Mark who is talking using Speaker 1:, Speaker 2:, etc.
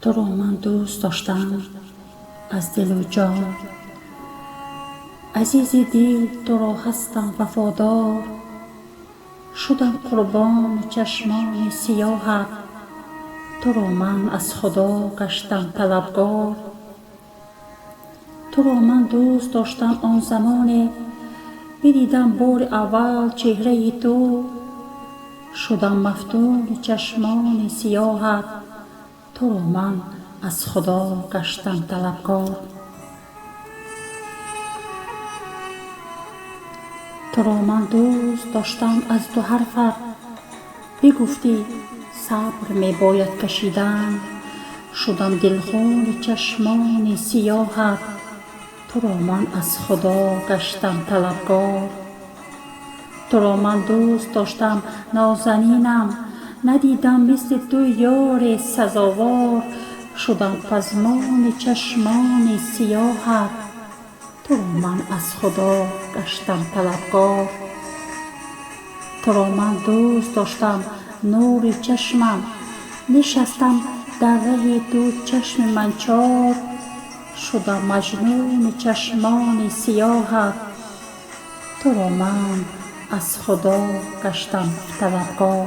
Speaker 1: تو را من دوست داشتم از دل و جان، عزیز دل تو را هستم وفادار. شدم قربان چشمان سیاهت، تو را من از خدا گشتم طلبکار. تو را من دوست داشتم آن زمان بدیدم بار اول چهره تو. شدم مفتون چشمان سیاهت، تو را من از خدا گشتم طلبکار. تو را من دوست داشتم از دو حرفت، بگفتی صبر می باید کشیدن. شدم دلخور چشمان سیاهت، تو را من از خدا گشتم طلبکار. تو را من دوست داشتم نازنینم، ندیدم مثل تو یار سزاوار. شدم پزمان چشمان سیاهت، تو را من از خدا گشتم طلبکار. تو را من دوست داشتم نور چشمم، نشستم در ره تو چشم من چار. شدم مجنون چشمان سیاهت، تو را من از خدا گشتم طلبکار.